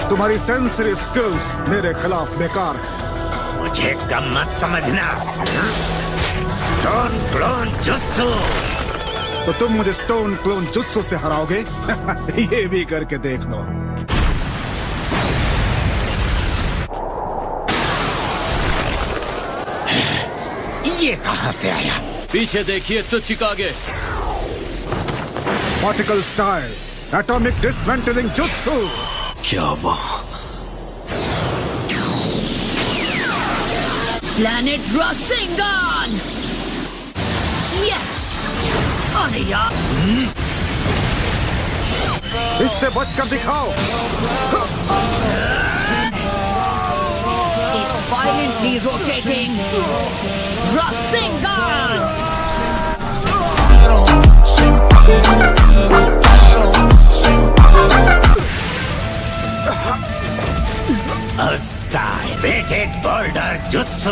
तुम्हारी sensory skills मेरे खिलाफ बेकार है। मुझे कम मत समझना। Stone clone jutsu. तो तुम मुझे स्टोन क्लोन जुत्सु से हराओगे? ये भी करके देख लो। ये कहां से आया? पीछे देखिए Tsuchikage. Particle style atomic dismantling jutsu. क्या वहाँ? Planet Rasengan. यस। अरे यार, इससे बचकर दिखाओ। एक violently rotating Rasengan. Weighted boulder jutsu.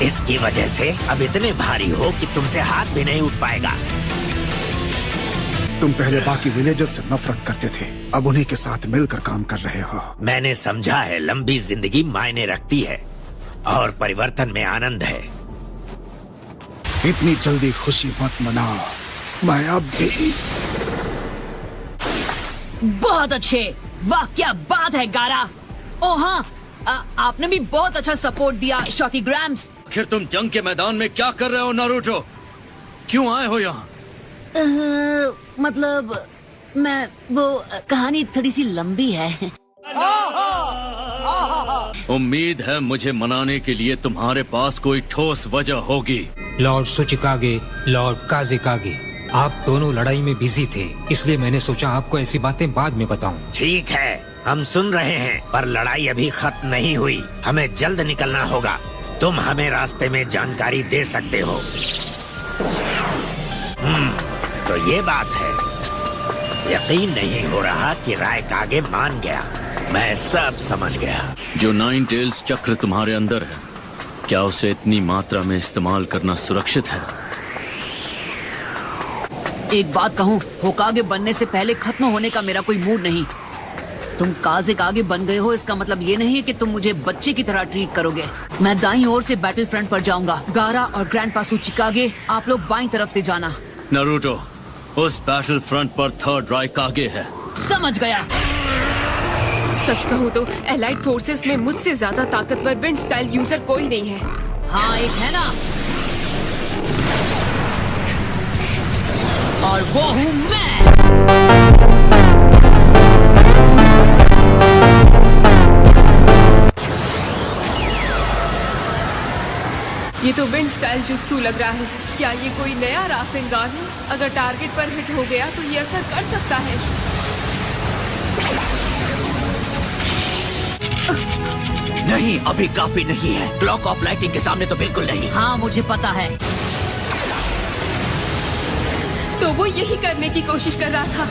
इसकी वजह से अब इतने भारी हो कि तुमसे हाथ भी नहीं उठ पाएगा। तुम पहले बाकी विलेजर्स से नफरत करते थे, अब उन्हीं के साथ मिलकर काम कर रहे हो। मैंने समझा है लंबी जिंदगी मायने रखती है और परिवर्तन में आनंद है। इतनी जल्दी खुशी मत मनाओ, मैं अब भी। बहुत अच्छे, वाह क्या बात है गारा। ओ हाँ, आपने भी बहुत अच्छा सपोर्ट दिया शॉटी ग्राम्स। आखिर तुम जंग के मैदान में क्या कर रहे हो नारुतो? क्यों आए हो यहाँ? मतलब मैं वो कहानी थोड़ी सी लंबी है। उम्मीद है मुझे मनाने के लिए तुम्हारे पास कोई ठोस वजह होगी। लॉर्ड सुचिकागे, लॉर्ड काज़ेकागे, आप दोनों लड़ाई में बिजी थे, इसलिए मैंने सोचा आपको ऐसी बातें बाद में बताऊं। ठीक है, हम सुन रहे हैं, पर लड़ाई अभी खत्म नहीं हुई। हमें जल्द निकलना होगा। तुम हमें रास्ते में जानकारी दे सकते हो। तो ये बात है। यकीन नहीं हो रहा कि रायकागे मान गया। मैं सब समझ गया। जो नाइन टेल्स चक्र तुम्हारे अंदर है, क्या उसे इतनी मात्रा में इस्तेमाल करना सुरक्षित है? एक बात कहूँ, होकागे बनने से पहले खत्म होने का मेरा कोई मूड नहीं। तुम काज़ेकागे बन गए हो, इसका मतलब ये नहीं है कि तुम मुझे बच्चे की तरह ट्रीट करोगे। मैं दाईं ओर से बैटल फ्रंट पर जाऊंगा। गारा और ग्रैंडपा सुचिकागे, आप लोग बाईं तरफ से जाना। नारुतो, उस बैटल फ्रंट पर थर्ड रायकागे है। समझ गया। सच कहूँ तो एलाइड फोर्सेस में मुझसे ज्यादा ताकतवर विंड स्टाइल यूजर कोई नहीं है। हाँ, एक है ना, और वो हूँ मैं। ये तो विंड स्टाइल जुत्सु लग रहा है। क्या ये कोई नया रासेंगान है? अगर टारगेट पर हिट हो गया तो ये असर कर सकता है। नहीं, अभी काफी नहीं है। क्लॉक ऑफ लाइटिंग के सामने तो बिल्कुल नहीं। हाँ, मुझे पता है। तो वो यही करने की कोशिश कर रहा था।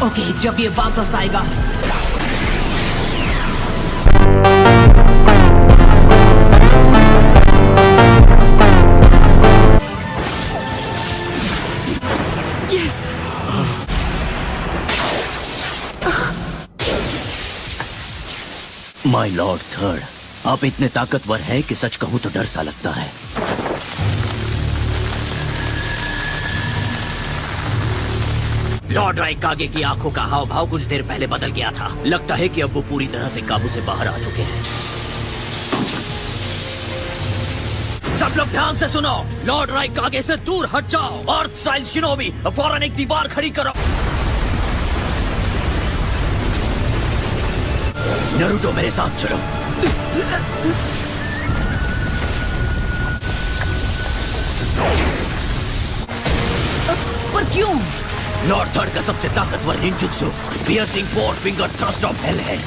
ओके, जब ये वापस आएगा। यस। माय लॉर्ड थर्ड, आप इतने ताकतवर हैं कि सच कहूं तो डर सा लगता है। लॉर्ड रायकागे की आंखों का हाव भाव कुछ देर पहले बदल गया था। लगता है कि अब वो पूरी तरह से काबू से बाहर आ चुके हैं। सब लोग ध्यान से सुनो। लॉर्ड रायकागे से दूर हट जाओ। अर्थ स्टाइल शिनोबी, फौरन एक दीवार खड़ी करो। नारुतो, मेरे साथ चलो। पर क्यों? लॉर्ड थर्ड का सबसे ताकतवर ninjutsu piercing four finger thrust of hell है।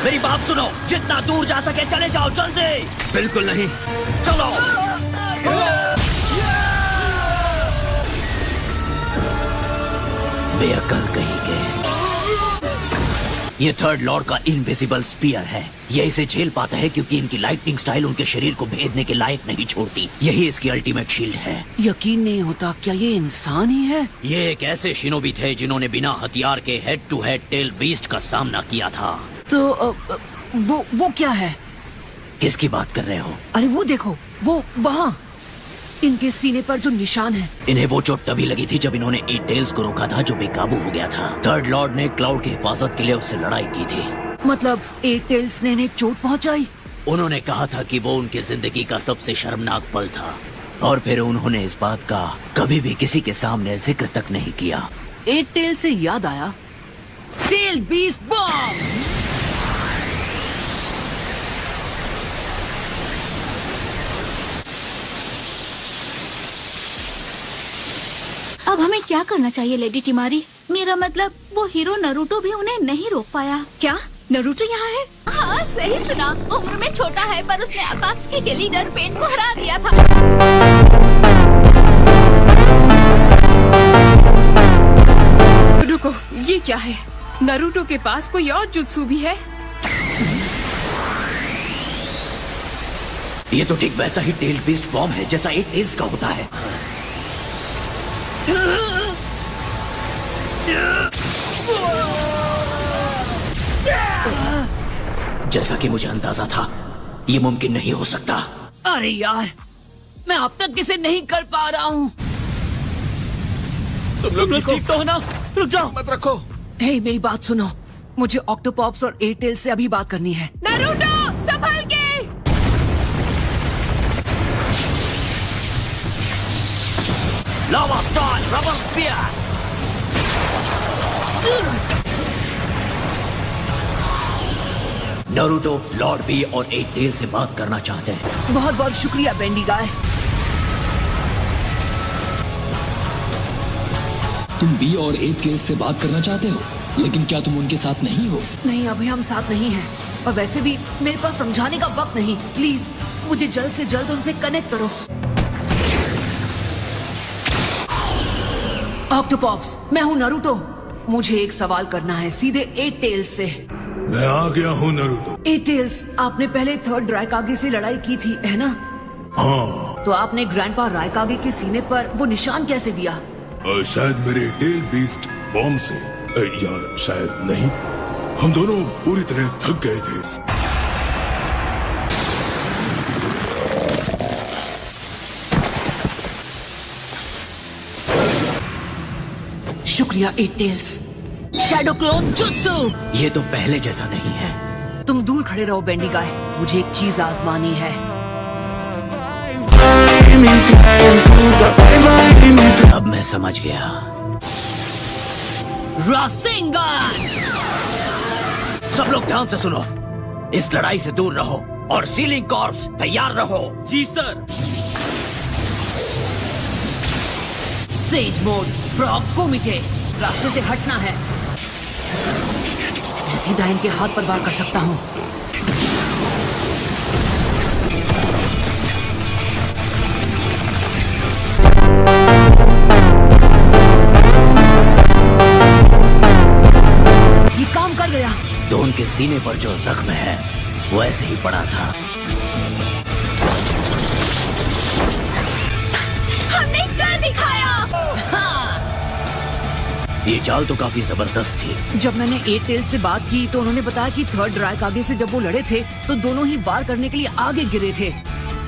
मेरी बात सुनो, जितना दूर जा सके चले जाओ, जल्दी। बिल्कुल नहीं, चलो। बेअक्ल कहीं के। ये थर्ड लॉर्ड का इनविजिबल स्पीयर है। ये इसे झेल पाता है क्योंकि इनकी लाइटनिंग स्टाइल उनके शरीर को भेदने के लायक नहीं छोड़ती। यही इसकी अल्टीमेट शील्ड है। यकीन नहीं होता, क्या ये इंसान ही है? ये एक ऐसे शिनोबी थे जिन्होंने बिना हथियार के head to head tail beast का सामना किया था। तो वो क्या है? किसकी बात कर रहे हो? अरे वो देखो, वो वहाँ इनके सीने पर जो निशान है। इन्हें वो चोट तभी लगी थी जब इन्होंने एट टेल्स को रोका था जो बेकाबू हो गया था। थर्ड लॉर्ड ने क्लाउड की हिफाजत के लिए उससे लड़ाई की थी। मतलब एट टेल्स ने इन्हें चोट पहुंचाई? उन्होंने कहा था कि वो उनकी जिंदगी का सबसे शर्मनाक पल था, और फिर उन्होंने इस बात का कभी भी किसी के सामने जिक्र तक नहीं किया। एट टेल से याद आया, टेल बीस्ट बॉम्ब! अब हमें क्या करना चाहिए लेडी टिमारी? मेरा मतलब वो हीरो नरूटो भी उन्हें नहीं रोक पाया। क्या नरूटो यहाँ है? हाँ सही सुना। उम्र में छोटा है पर उसने अकात्सुकी के लीडर पेन को हरा दिया था। रुको, ये क्या है? नरूटो के पास कोई और जुत्सु भी है? ये तो ठीक वैसा ही टेल बीस्ट बॉम्ब है जैसा एट टेल्स का होता है। जैसा कि मुझे अंदाजा था, ये मुमकिन नहीं हो सकता। अरे यार, मैं अब तक इसे नहीं कर पा रहा हूँ। तुम लोग ठीक तो हो ना? रुक जाओ, मत रखो। हे, मेरी बात सुनो, मुझे ऑक्टोपॉप्स और एट टेल से अभी बात करनी है। नरूटो संभल के! Lava star rubber spear! Naruto, Lord B और एट टेल से बात करना चाहते हैं। बहुत बहुत शुक्रिया बेंडी गाय। तुम बी और एट टेल्स से बात करना चाहते हो, लेकिन क्या तुम उनके साथ नहीं हो? नहीं, अभी हम साथ नहीं हैं, और वैसे भी मेरे पास समझाने का वक्त नहीं। प्लीज मुझे जल्द से जल्द उनसे कनेक्ट करो। ऑक्टोपॉप्स, मैं हूँ नारुतो। मुझे एक सवाल करना है सीधे एट टेल्स से। मैं आ गया हूँ नारुतो। एट टेल्स, आपने पहले थर्ड रायकागे से लड़ाई की थी, है ना? हाँ। तो आपने ग्रैंडपा रायकागे के सीने पर वो निशान कैसे दिया? शायद मेरे टेल बीस्ट बॉम्ब से, या शायद नहीं। हम दोनों पूरी तरह थक गए थे। शुक्रिया eight tails. Shadow clone jutsu! ये तो पहले जैसा नहीं है। तुम दूर खड़े रहो बेंडी गाय, मुझे एक चीज आजमानी है। अब मैं समझ गया। रासेंगन! सब लोग ध्यान से सुनो, इस लड़ाई से दूर रहो और सीलिंग कॉर्प्स तैयार रहो। जी सर। सेज मोड, फ्रॉग कोमिटे, इस रास्ते से हटना है। मैं सीधा इनके हाथ पर वार कर सकता हूँ। ये काम कर गया। तो उनके सीने पर जो जख्म है वो ऐसे ही पड़ा था। हमने कर दिखाया। ये चाल तो काफी जबरदस्त थी। जब मैंने एट टेल से बात की तो उन्होंने बताया कि थर्ड रायकागे से जब वो लड़े थे तो दोनों ही वार करने के लिए आगे गिरे थे।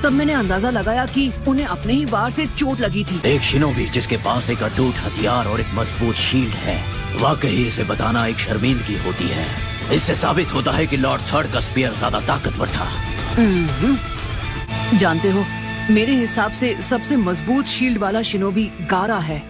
तब मैंने अंदाजा लगाया कि उन्हें अपने ही वार से चोट लगी थी। एक शिनोबी जिसके पास एक अटूट हथियार और एक मजबूत शील्ड है, वाकई इसे बताना एक शर्मिंदगी होती है। इससे साबित होता है कि लॉर्ड थर्ड का स्पीयर ज्यादा ताकतवर था। जानते हो, मेरे हिसाब से सबसे मजबूत शील्ड वाला शिनोबी गारा है।